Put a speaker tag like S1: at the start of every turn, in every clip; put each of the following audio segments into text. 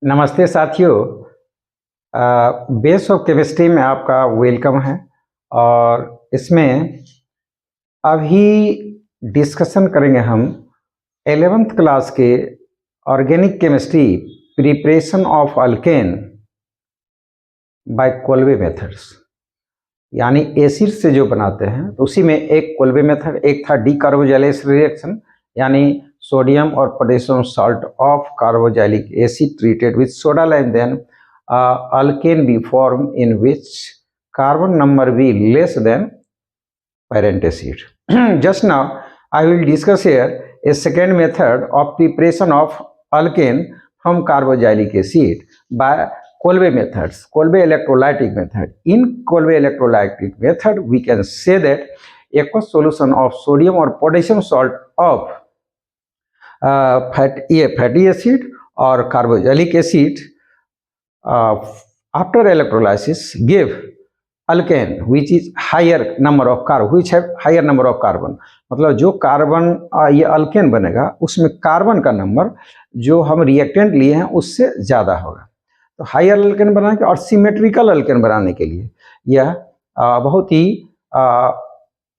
S1: नमस्ते साथियों। Base of chemistry में आपका वेलकम है। और इसमें अभी डिस्कशन करेंगे हम 11th क्लास के organic chemistry preparation of alkane by Kolbe methods, यानी एसिड से जो बनाते हैं तो उसी में एक कोल्बे मेथड, एक था डीकार्बोजाइलेशन रिएक्शन, यानी सोडियम और potassium salt of carboxylic acid treated with soda lime, then alkane be formed in which carbon number be less than parent acid. Just now I will discuss here a second method of preparation of alkane from carboxylic acid by Kolbe methods, Kolbe electrolytic method. In Kolbe electrolytic method, we can say that aqueous solution of sodium or potassium salt of fatty acid or carboxylic acid after electrolysis give alkane which is higher number of carbon, which have higher number of carbon. मतलब जो carbon ये alkane बनेगा उसमें carbon का number जो हम reactant लिए हैं उससे ज़्यादा होगा। तो हायर अल्केन बनाने के और सिमेट्रिकल अल्केन बनाने के लिए यह बहुत ही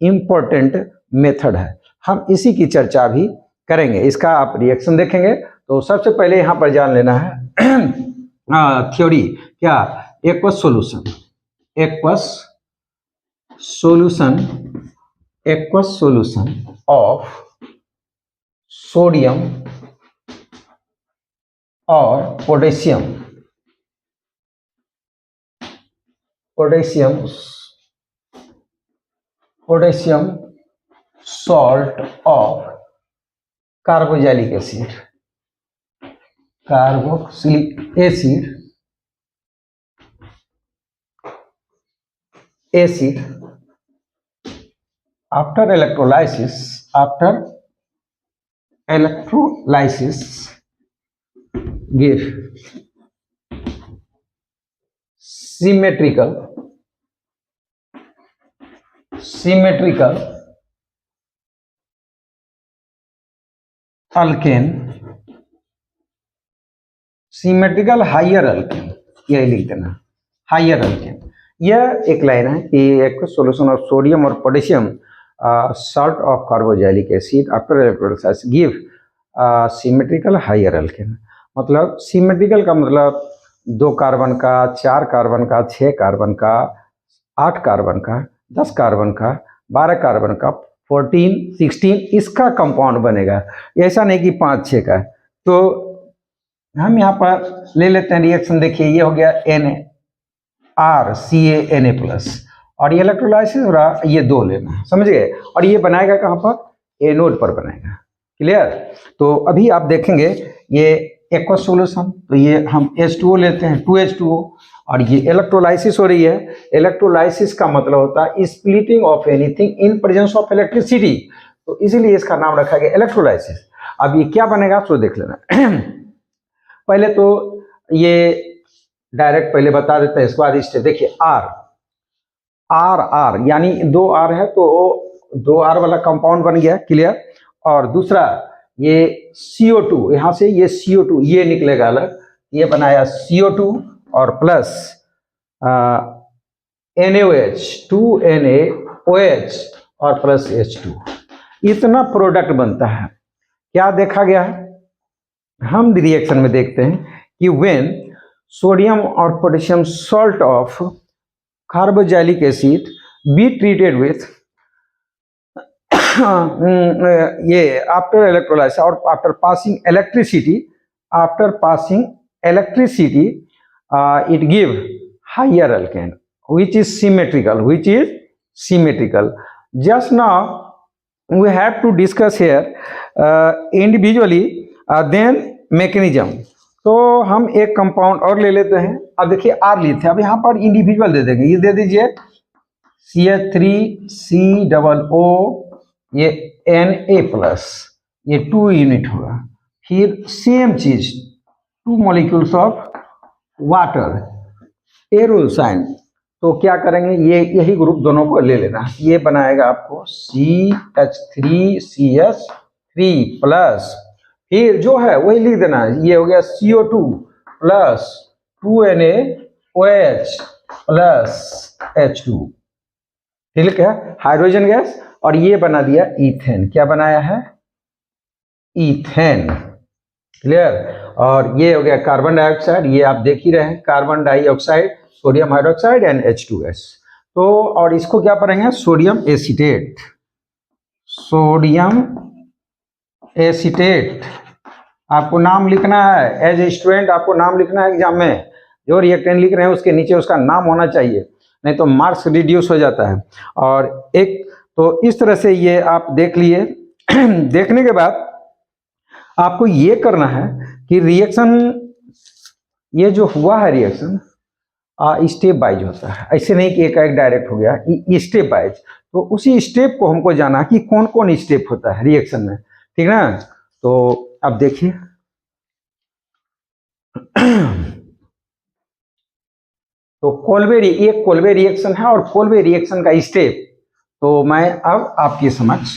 S1: इम्पोर्टेंट मेथड है। हम इसी की चर्चा भी करेंगे। इसका आप रिएक्शन देखेंगे तो सबसे पहले यहाँ पर जान लेना है थ्योरी क्या, एक्वस सोल्यूशन ऑफ सोडियम और potassium salt of carboxylic acid after electrolysis give symmetrical alkane, symmetrical higher alkane, यही लिख देना हायर अल्केन। यह एक लाइन है कि एक सॉल्यूशन ऑफ सोडियम और potassium salt of carboxylic acid after electrolysis give symmetrical higher alkane. मतलब सिमेट्रिकल का मतलब 2 कार्बन का, 4 कार्बन का, 6 कार्बन का, 8 कार्बन का, 10 कार्बन का, 12 कार्बन का, 14, 16 इसका कंपाउंड बनेगा। ऐसा नहीं कि 5-6 का। तो हम यहाँ पर ले लेते हैं रिएक्शन। देखिए ये हो गया NaRCaNa+, और ये इलेक्ट्रोलाइसिस हो रहा, ये 2 लेना, समझ गए। और ये बनाएगा कहाँ पर, एनोड पर बनाएगा। क्लियर। तो अभी आप देखेंगे ये एक्वस सॉल्यूशन, तो ये हम H2O लेते हैं, 2H2O, और ये इलेक्ट्रोलाइसिस हो रही है। इलेक्ट्रोलाइसिस का मतलब होता है splitting of anything in presence of electricity, तो इसीलिए इसका नाम रखा गया इलेक्ट्रोलाइसिस। अब ये क्या बनेगा तो देख लेना। पहले तो ये डायरेक्ट पहले बता देते हैं, इसके बाद इससे देखिए आर यानी 2 R है तो 2 R वाला कंपाउंड बन गया। क्लियर। और दूसरा ये CO2, यहाँ से ये CO2 ये निकलेगा अलग, ये बनाया CO2 और प्लस NaOH 2NaOH और प्लस H2, इतना प्रोडक्ट बनता है। क्या देखा गया है, हम रिएक्शन में देखते हैं कि व्हेन सोडियम और potassium salt of carboxylic acid be treated with ये आफ्टर इलेक्ट्रोलाइसिस और after passing electricity it give higher alkane which is symmetrical. Just now we have to discuss here individually then mechanism. तो हम एक compound और ले लेते हैं। अब देखिए R लिए थे, अब यहाँ पर इंडिविजुअल दे देंगे। ये दे दीजिए CH3COO, ये Na+, ये 2 यूनिट होगा। फिर सेम चीज 2 मॉलिक्यूल्स ऑफ वाटर एरोसाइन, तो क्या करेंगे, ये यही ग्रुप दोनों को ले लेना। ये बनाएगा आपको CH3CH3 प्लस, फिर जो है वही लिख देना, ये हो गया CO2 plus 2NaOH plus H2, ठीक है, हाइड्रोजन गैस, और ये बना दिया ईथेन। क्या बनाया है? ईथेन। क्लियर? और ये हो गया कार्बन डाइऑक्साइड, ये आप देख ही रहे हैं, carbon dioxide, sodium hydroxide and H2 gas. तो और इसको क्या पढ़ेंगे? Sodium acetate. सोडियम एसीटेट आपको नाम लिखना है एज ए स्टूडेंट, आपको नाम लिखना है एग्जाम में। जो रिएक्टेंट लिख रहे हैं उसके नीचे उसका नाम होना चाहिए, नहीं तो मार्क्स रिड्यूस हो जाता है। और एक तो इस तरह से ये आप देख लिए। देखने के बाद आपको ये करना है कि रिएक्शन, ये जो हुआ है रिएक्शन स्टेप वाइज होता है, ऐसे नहीं कि एक डायरेक्ट हो गया, स्टेप वाइज। तो उसी स्टेप को हमको जाना कि कौन कौन स्टेप होता है रिएक्शन में, ठीक ना? तो अब देखिए तो एक कोल्बे रिएक्शन है और कोल्बे रिएक्शन का स्टेप तो मैं अब आपके समक्ष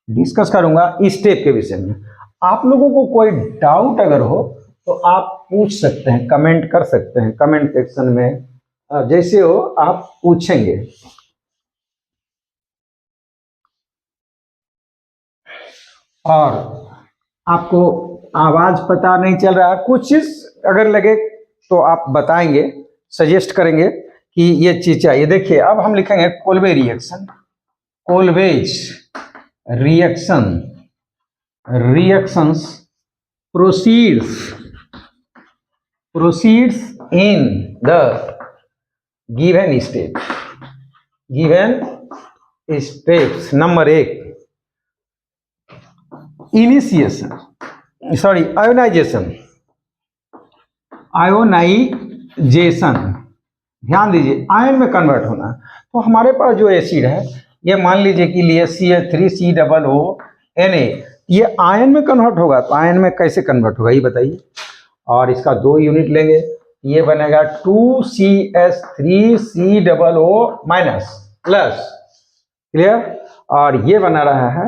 S1: डिस्कस करूंगा स्टेप के विषय में। आप लोगों को कोई डाउट अगर हो तो आप पूछ सकते हैं, कमेंट कर सकते हैं कमेंट सेक्शन में, जैसे हो आप पूछेंगे। और आपको आवाज पता नहीं चल रहा है, कुछ चीज अगर लगे तो आप बताएंगे, सजेस्ट करेंगे कि ये चीज चाहिए। देखिए अब हम लिखेंगे Kolbe reaction, Kolbe's reaction, reactions proceeds in the given step, given steps। Number 1 initiation, sorry ionisation, ionisation, ध्यान दीजिए आयन में कन्वर्ट होना। तो हमारे पास जो एसिड है ये मान लीजिए कि लिए CH3COONA, ये आयन में कन्वर्ट होगा। तो आयन में कैसे कन्वर्ट होगा ये बताइए। और इसका 2 यूनिट लेंगे, ये बनेगा 2CH3COO- प्लस, क्लियर? और ये बना रहा है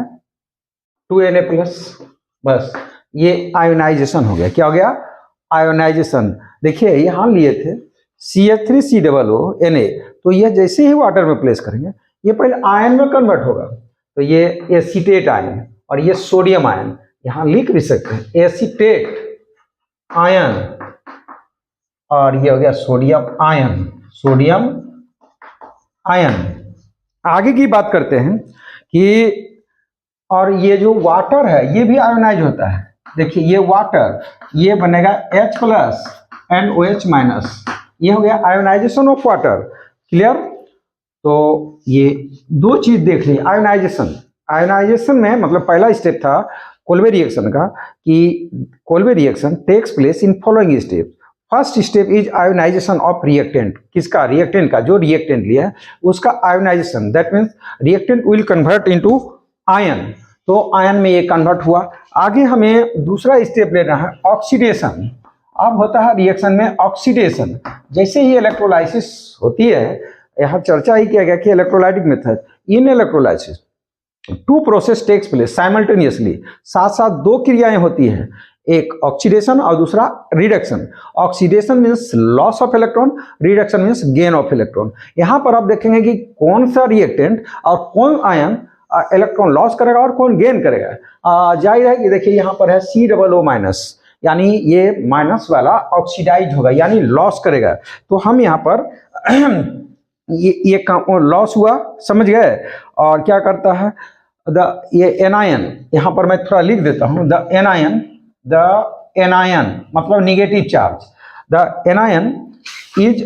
S1: 2Na प्लस। बस ये आयोनाइजेशन हो गया। क्या हो गया? आयोनाइजेशन। देखिए यहाँ लिए थे CH3COONA, तो ये जैसे ही वाटर में प्लेस करेंगे ये पहले आयन में कन्वर्ट होगा। तो ये एसीटेट आयन और ये सोडियम आयन, यहां लिख भी सकते हैं एसीटेट आयन, और ये हो गया सोडियम आयन, सोडियम आयन। आगे की बात करते हैं कि और ये जो वाटर है ये भी आयोनाइज होता है। देखिए ये वाटर, ये बनेगा H प्लस NOH-, ये हो गया आयोनाइजेशन ऑफ वाटर। क्लियर? तो ये 2 चीज देख ली। आयोनाइजेशन में मतलब पहला स्टेप था कोल्बे रिएक्शन का कि Kolbe reaction takes place in following step. First step is ionisation of reactant. किसका? रिएक्टेंट का। जो रिएक्टेंट लिया है उसका ionisation, that means reactant will convert into ion. तो आयन में ये कन्वर्ट हुआ। आगे हमें दूसरा स्टेप लेना है ऑक्सीडेशन। अब होता है रिएक्शन में ऑक्सीडेशन। जैसे ही इलेक्ट्रोलाइसिस होती है, यहाँ चर्चा ही किया गया कि electrolytic method, in electrolysis 2 process takes place simultaneously, साथ साथ 2 क्रियाएं होती हैं, एक ऑक्सीडेशन और दूसरा reduction. Oxidation means loss of electron, reduction means gain of electron. यहाँ पर आप देखेंगे कि कौन सा रिएक्टेंट और कौन आयन इलेक्ट्रॉन लॉस करेगा और कौन गेन करेगा। जाहिर है कि देखिए यहाँ पर है COO-, यानी ये माइनस वाला ऑक्सीडाइज होगा यानी लॉस करेगा। तो हम यहाँ पर ये लॉस हुआ, समझ गए? और क्या करता है ये एनायन, यहाँ पर मैं थोड़ा लिख देता हूँ, द एनायन मतलब negative charge, the anion is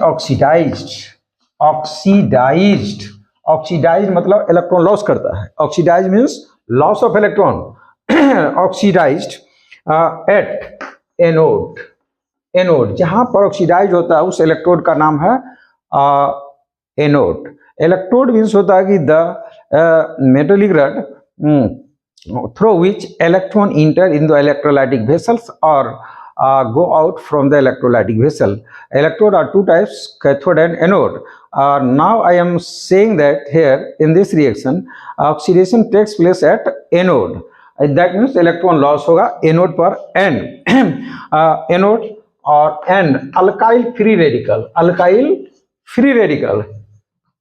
S1: oxidised मतलब इलेक्ट्रॉन लॉस करता है। Oxidise means loss of electron. Oxidised at anode, जहां पर ऑक्सीडाइज होता है उस इलेक्ट्रोड का नाम है एनोड। इलेक्ट्रोड मीन्स होता है कि the metallic rod through which electron enter in the electrolytic vessels or go out from the electrolytic vessel. Electrode are 2 types, cathode and anode. Now I am saying that here in this reaction oxidation takes place at anode. That means electron loss होगा anode पर n। anode और and alkyl free radical, alkyl free radical,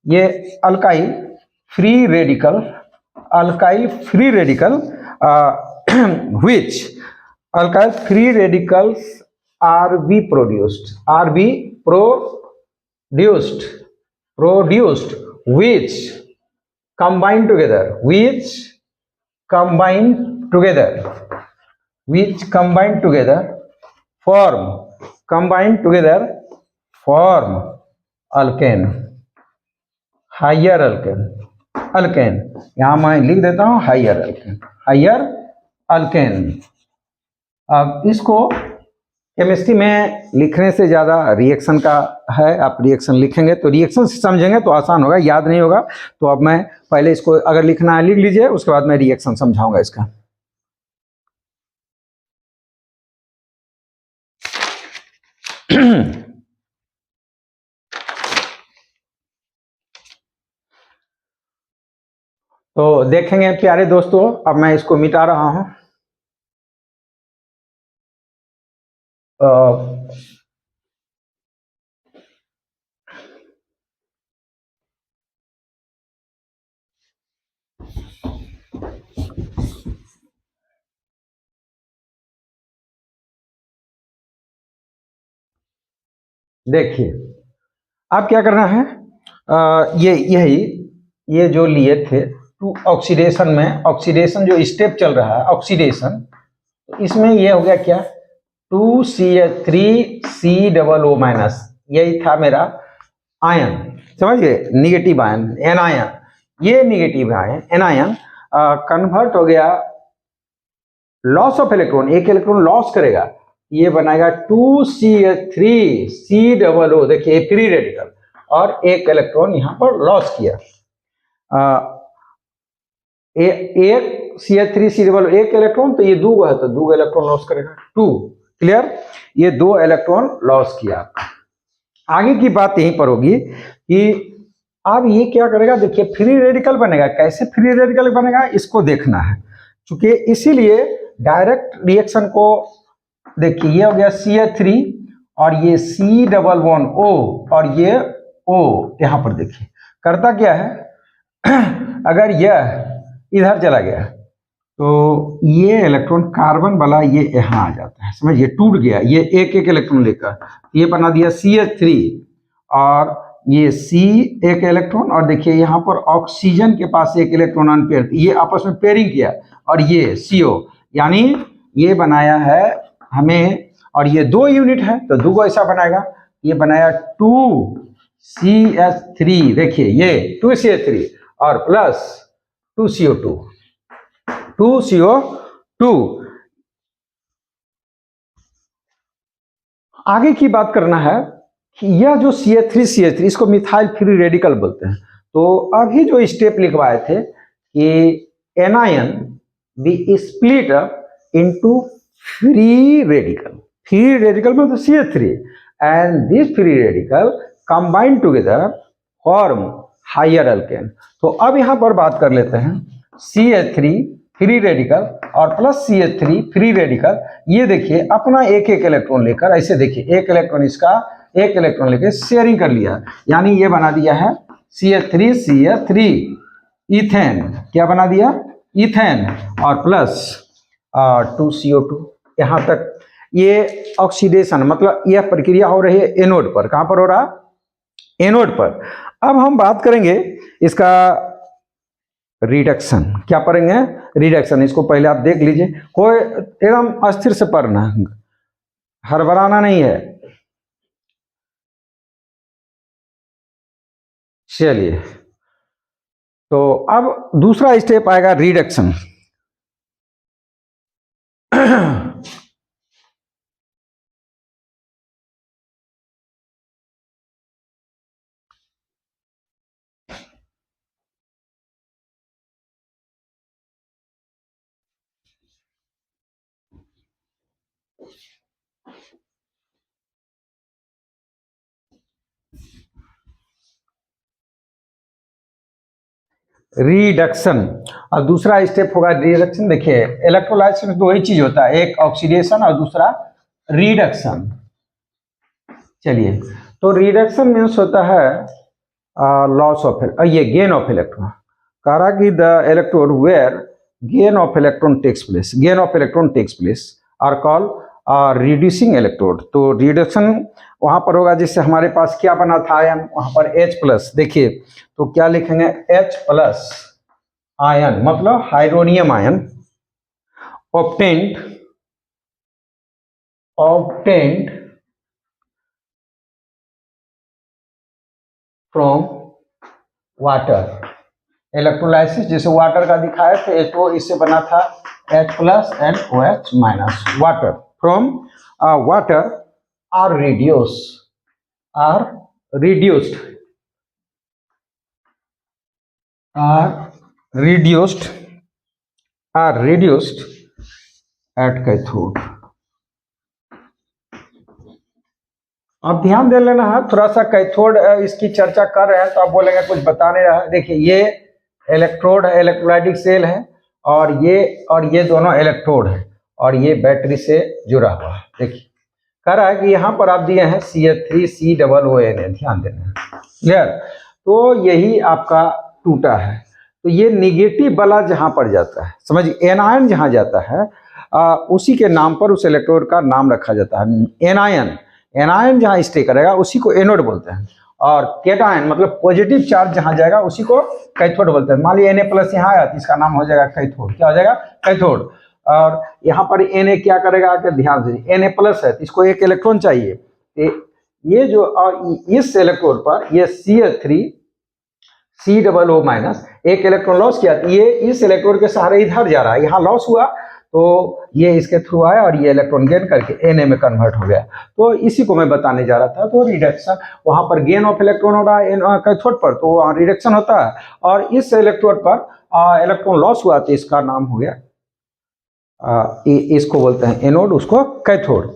S1: ये alkyl free radical, alkyl free radical which alkyl free radicals are be produced which combine together form alkane, higher alkane, यहां मैं लिख देता हूं higher alkane. अब इसको chemistry में लिखने से ज़्यादा रिएक्शन का है, आप रिएक्शन लिखेंगे तो रिएक्शन से समझेंगे तो आसान होगा, याद नहीं होगा। तो अब मैं पहले इसको अगर लिखना है लिख लीजिए, उसके बाद मैं रिएक्शन समझाऊंगा इसका। तो देखेंगे प्यारे दोस्तों, अब मैं इसको मिटा रहा हूं। देखिए अब क्या करना है, ये जो लिए थे टू ऑक्सीडेशन में, ऑक्सीडेशन जो स्टेप चल रहा है ऑक्सीडेशन, तो इसमें ये हो गया क्या 2CH3COO-, यही था मेरा आयन, समझ गए, निगेटिव आयन एन आयन, ये negative ion anion convert हो गया, लॉस ऑफ इलेक्ट्रॉन, एक इलेक्ट्रॉन लॉस करेगा, ये बनाएगा 2CH3COO, देखिए फ्री रेडिकल, और एक इलेक्ट्रॉन यहां पर लॉस किया। एक CH3COO एक इलेक्ट्रॉन, तो ये दो है तो दो इलेक्ट्रॉन लॉस करेगा, 2, क्लियर, ये 2 इलेक्ट्रॉन लॉस किया। आगे की बात यहीं पर होगी कि अब ये क्या करेगा, देखिए फ्री रेडिकल बनेगा, कैसे फ्री रेडिकल बनेगा इसको देखना है, क्योंकि इसीलिए डायरेक्ट रिएक्शन को देखिए, ये हो गया CH3 और ये C11O और ये O, यहां पर देखिए करता क्या है अगर यह इधर चला गया तो ये इलेक्ट्रॉन कार्बन वाला ये यहाँ आ जाता है, समझिए टूट गया, ये एक एक इलेक्ट्रॉन लेकर ये बना दिया CH3 और ये C एक इलेक्ट्रॉन, और देखिए यहाँ पर ऑक्सीजन के पास एक इलेक्ट्रॉन अनपेयर, ये आपस में पेयरिंग किया और ये CO, यानी ये बनाया है हमें, और ये 2 यूनिट है तो 2 ऐसा बनाएगा, ये बनाया 2CH3, देखिए ये 2CH3 और प्लस 2CO2। आगे की बात करना है कि यह जो CH3 इसको मिथाइल फ्री रेडिकल बोलते हैं। तो अभी जो स्टेप लिखवाए थे कि anion be split into free radical मतलब CH3 and this free radical combine together form higher alkane. तो अब यहां पर बात कर लेते हैं CH3 फ्री रेडिकल और प्लस CH3 फ्री रेडिकल, ये देखिए अपना एक एक इलेक्ट्रॉन लेकर, ऐसे देखिए एक इलेक्ट्रॉन इसका एक इलेक्ट्रॉन लेकर शेयरिंग कर लिया, यानी ये बना दिया है CH3 इथेन, क्या बना दिया इथेन, और प्लस 2CO2, यहां तक ये ऑक्सीडेशन मतलब यह प्रक्रिया हो रही है एनोड पर, कहां पर हो रहा एनोड पर। अब हम बात करेंगे इसका रिडक्शन, क्या पढ़ेंगे रिडक्शन, इसको पहले आप देख लीजिए, कोई एकदम अस्थिर से पढ़ना, हड़बड़ाना नहीं है। चलिए तो अब दूसरा स्टेप आएगा रिडक्शन। रिडक्शन और दूसरा स्टेप होगा रिडक्शन। देखिए इलेक्ट्रोलाइसिस में दो ही चीज होता है, एक ऑक्सीडेशन और दूसरा रिडक्शन। चलिए, तो रिडक्शन मीन्स होता है लॉस ऑफ ये गेन ऑफ इलेक्ट्रॉन। कह रहा कि the electrode where gain of electron takes place are call reducing electrode. तो रिडक्शन वहां पर होगा, जिससे हमारे पास क्या बना था आयन, वहां पर H+। देखिए तो क्या लिखेंगे, H+ आयन मतलब hydronium ion obtained from water. Electrolysis जैसे वाटर का दिखाया तो H2O इससे बना था H+ and OH-। Water from water are reduced at cathode। अब ध्यान दे लेना है थोड़ा सा, कैथोड इसकी चर्चा कर रहे हैं तो आप बोलेंगे कुछ बता नहीं रहा है। देखिए ये इलेक्ट्रोड है, इलेक्ट्रोलाइटिक सेल है, और ये दोनों इलेक्ट्रोड है, और ये बैटरी से जुड़ा हुआ है। देखिए कह रहा है कि यहाँ पर आप दिए हैं CH3COONA, ध्यान देना, क्लियर। तो यही आपका टूटा है, तो ये निगेटिव वाला जहाँ पर जाता है, समझिए एनायन जहाँ जाता है उसी के नाम पर उस इलेक्ट्रोड का नाम रखा जाता है। एनायन जहाँ स्टे करेगा उसी को एनोड बोलते हैं, और केटायन मतलब पॉजिटिव चार्ज जहाँ जाएगा उसी को कैथोड बोलते हैं। मान लीजिए Na+ यहाँ आया तो इसका नाम हो जाएगा कैथोड। क्या हो जाएगा, कैथोड। और यहाँ पर Na क्या करेगा, आकर ध्यान दीजिए, Na+ है तो इसको एक इलेक्ट्रॉन चाहिए। तो ये जो इस इलेक्ट्रोड पर ये CH3COO- एक इलेक्ट्रॉन लॉस किया, तो ये इस इलेक्ट्रोड के सहारे इधर जा रहा है, यहाँ लॉस हुआ तो ये इसके थ्रू आया और ये इलेक्ट्रॉन गेन करके Na में कन्वर्ट हो गया। तो इसी को मैं बताने जा रहा था। तो रिडक्शन, वहां पर गेन ऑफ इलेक्ट्रॉन हो रहा है कैथोड पर, तो वहाँ रिडक्शन होता है, और इस इलेक्ट्रोड पर इलेक्ट्रॉन लॉस हुआ तो इसका नाम हो गया, इसको बोलते हैं एनोड, उसको कैथोड।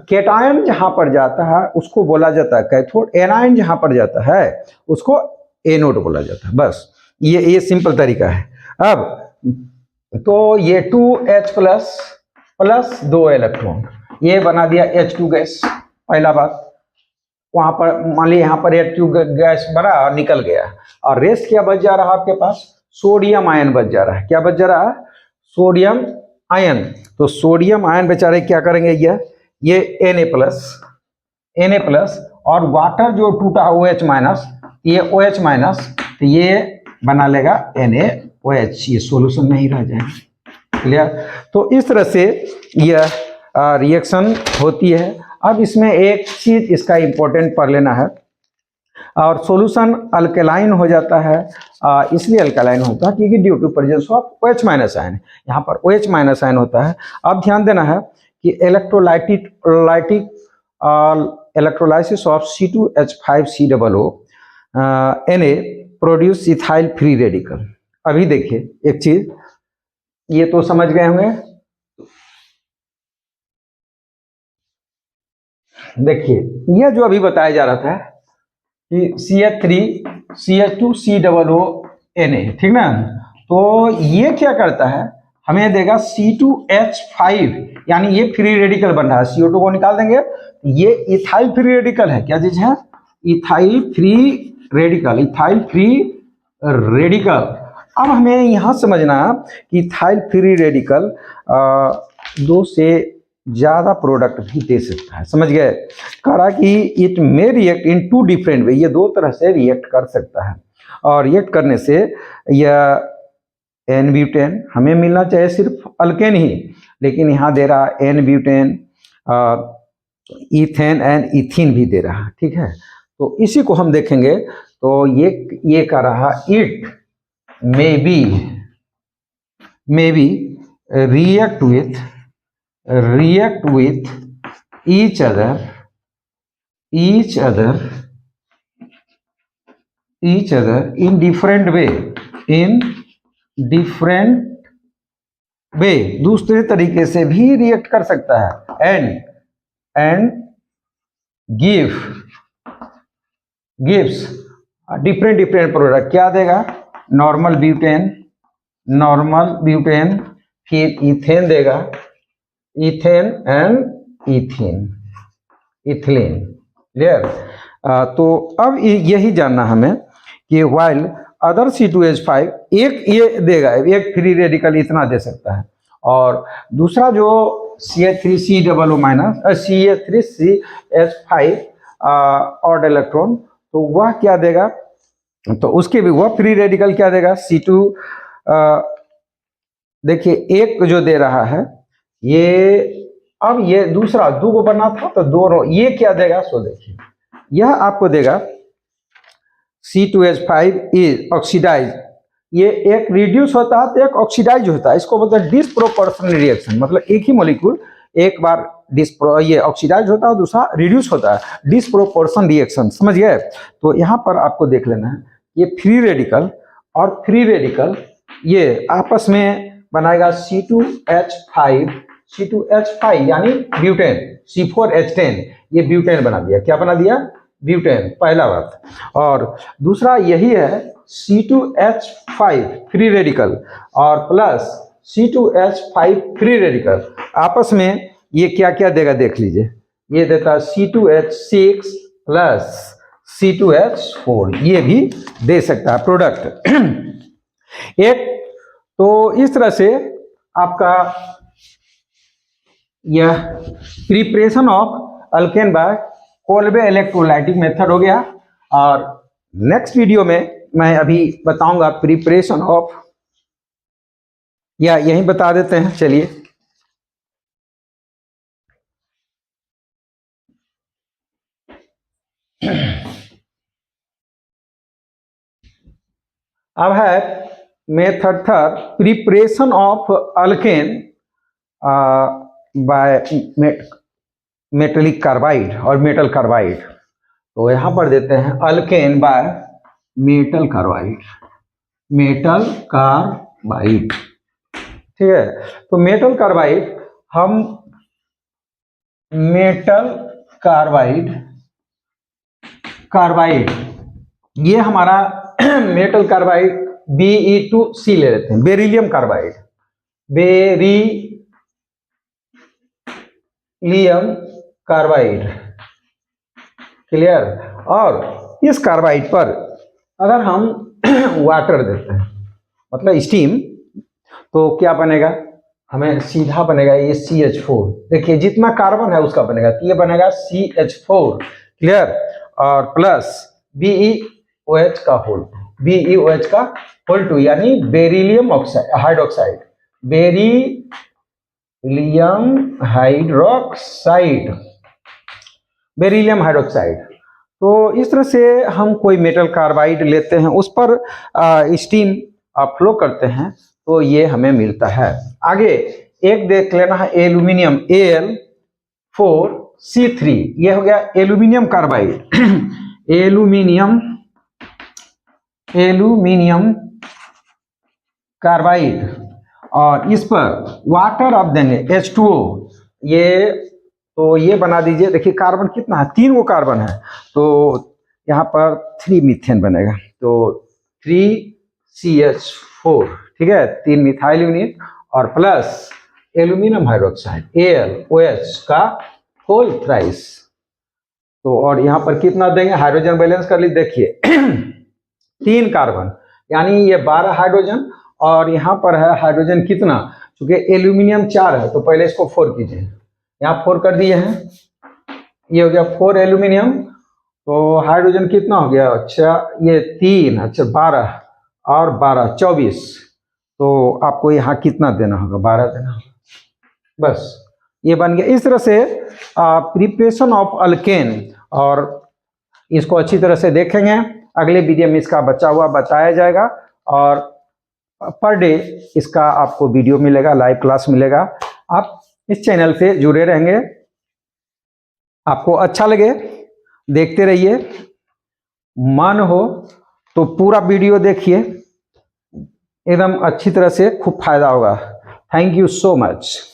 S1: केटायन जहां पर जाता है उसको बोला जाता है कैथोड, एनायन जहां पर जाता है उसको एनोड बोला जाता है। बस ये सिंपल तरीका है। अब तो ये 2H+ प्लस 2 इलेक्ट्रॉन, ये बना दिया H2 गैस। पहला बात, वहां पर मान लीजिए यहाँ पर H2 गैस बना और निकल गया, और रेस्ट क्या बच जा रहा है आपके पास, सोडियम आयन बच जा रहा है। क्या बच जा रहा है, सोडियम आयन। तो सोडियम आयन बेचारे क्या करेंगे, ये Na+, और वाटर जो टूटा OH-, ये OH-, तो ये बना लेगा NaOH, ये सॉल्यूशन में ही रह जाएगा, क्लियर। तो इस तरह से यह रिएक्शन होती है। अब इसमें एक चीज इसका इंपॉर्टेंट पढ़ लेना है, और सॉल्यूशन अल्कलाइन हो जाता है, इसलिए अल्कलाइन होता है क्योंकि due to presence of OH- ion, यहाँ पर OH- आयन होता है। अब ध्यान देना है कि electrolysis of C2H5COO Na produce ethyl free radical. अभी देखिए एक चीज, ये तो समझ गए होंगे। देखिए यह जो अभी बताया जा रहा था कि CH3CH2COONA, ठीक ना, तो ये क्या करता है, हमें देगा C2H5, यानी ये फ्री रेडिकल बन रहा है, CO2 को निकाल देंगे, ये इथाइल फ्री रेडिकल है। क्या चीज है, इथाइल फ्री रेडिकल। अब हमें यहां समझना कि इथाइल फ्री रेडिकल 2 से ज्यादा प्रोडक्ट भी दे सकता है, समझ गए। कह रहा कि it may react in 2 different way, ये 2 तरह से रिएक्ट कर सकता है, और रिएक्ट करने से यह N-ब्यूटेन, हमें मिलना चाहिए सिर्फ अल्केन ही, लेकिन यहाँ दे रहा N-ब्यूटेन, इथेन एंड इथीन भी दे रहा है, ठीक है। तो इसी को हम देखेंगे। तो ये कह रहा it may be react with each other in different way, दूसरे तरीके से भी रिएक्ट कर सकता है, and gives डिफरेंट प्रोडक्ट। क्या देगा, नॉर्मल ब्यूटेन, फिर इथेन देगा, ethane and ethene, ethylene, clear. तो अब यही जानना हमें कि वाइल अदर C2H5 एक ये देगा, एक फ्री रेडिकल इतना दे सकता है, और दूसरा जो CH3COO minus CH3CH5 odd electron, तो वह क्या देगा, तो उसके भी वह फ्री रेडिकल क्या देगा C2। देखिए एक जो दे रहा है ये, अब ये दूसरा दो को बना था तो दोनों ये क्या देगा, सो देखिए यह आपको देगा C2H5 इज ऑक्सीडाइज, ये एक रिड्यूस होता है तो एक ऑक्सीडाइज होता है, इसको बोलते हैं डिसप्रोपोर्शनल रिएक्शन, मतलब एक ही मॉलिक्यूल एक बार ये ऑक्सीडाइज होता है, दूसरा रिड्यूस होता है, डिसप्रोपोर्शन रिएक्शन, समझ गए। तो यहाँ पर आपको देख लेना है ये फ्री रेडिकल और फ्री रेडिकल ये आपस में बनाएगा C2H5 यानी ब्यूटेन, C4H10 ये ब्यूटेन बना दिया, क्या बना दिया, ब्यूटेन, पहला बात। और दूसरा यही है C2H5 फ्री रेडिकल और प्लस C2H5 फ्री रेडिकल, आपस में ये क्या क्या देगा देख लीजिए, ये देता है C2H6 प्लस C2H4, ये भी दे सकता है प्रोडक्ट। एक तो इस तरह से आपका यह preparation of alkane by Kolbe electrolytic method हो गया, और नेक्स्ट वीडियो में मैं अभी बताऊंगा प्रिपरेशन ऑफ, या यही बता देते हैं, चलिए। अब है method third, preparation of alkane by metallic carbide और मेटल कार्बाइड। तो यहां पर देते हैं alkane by metal carbide, metal carbide, ठीक है। तो मेटल कार्बाइड, हम मेटल कार्बाइड ये हमारा मेटल कार्बाइड Be2C ले लेते हैं, beryllium carbide, beryllium carbide, clear. और इस कार्बाइड पर अगर हम वाटर देते हैं, मतलब स्टीम, तो क्या बनेगा, हमें सीधा बनेगा ये CH4, देखिए जितना कार्बन है उसका बनेगा, तो ये बनेगा CH4, क्लियर। और प्लस BeOH का होल, BeOH का होल 2 यानी बेरिलियम हाइड्रोक्साइड, बेरिलियम हाइड्रोक्साइड। तो इस तरह से हम कोई मेटल कार्बाइड लेते हैं, उस पर स्टीम फ्लो करते हैं, तो ये हमें मिलता है। आगे एक देख लेना है एल्यूमिनियम Al4C3, ये हो गया एल्यूमिनियम कार्बाइड, एल्यूमिनियम कार्बाइड, और इस पर वाटर आप देंगे H2O, ये तो ये बना दीजिए, देखिए कार्बन कितना है, 3 गो कार्बन है, तो यहाँ पर 3 मीथेन बनेगा, तो 3CH4, ठीक है, 3 मिथाइल यूनिट, और प्लस एल्यूमिनियम हाइड्रोक्साइड AlOH का होल थ्राइस, तो और यहाँ पर कितना देंगे, हाइड्रोजन बैलेंस कर लीजिए, देखिए 3 कार्बन यानी ये 12 हाइड्रोजन, और यहाँ पर है हाइड्रोजन कितना, क्योंकि एल्यूमिनियम 4 है, तो पहले इसको 4 कीजिए, यहाँ 4 कर दिए हैं, ये हो गया 4 एल्यूमिनियम, तो हाइड्रोजन कितना हो गया, अच्छा ये 3, अच्छा 12 और 12 24, तो आपको यहाँ कितना देना होगा, 12 देना होगा, बस ये बन गया। इस तरह से प्रिपरेशन ऑफ अल्केन, और इसको अच्छी तरह से देखेंगे, अगले वीडियो में इसका बचा हुआ बताया जाएगा, और पर डे इसका आपको वीडियो मिलेगा, लाइव क्लास मिलेगा। आप इस चैनल से जुड़े रहेंगे, आपको अच्छा लगे देखते रहिए, मन हो तो पूरा वीडियो देखिए, एकदम अच्छी तरह से खूब फायदा होगा। Thank you so much.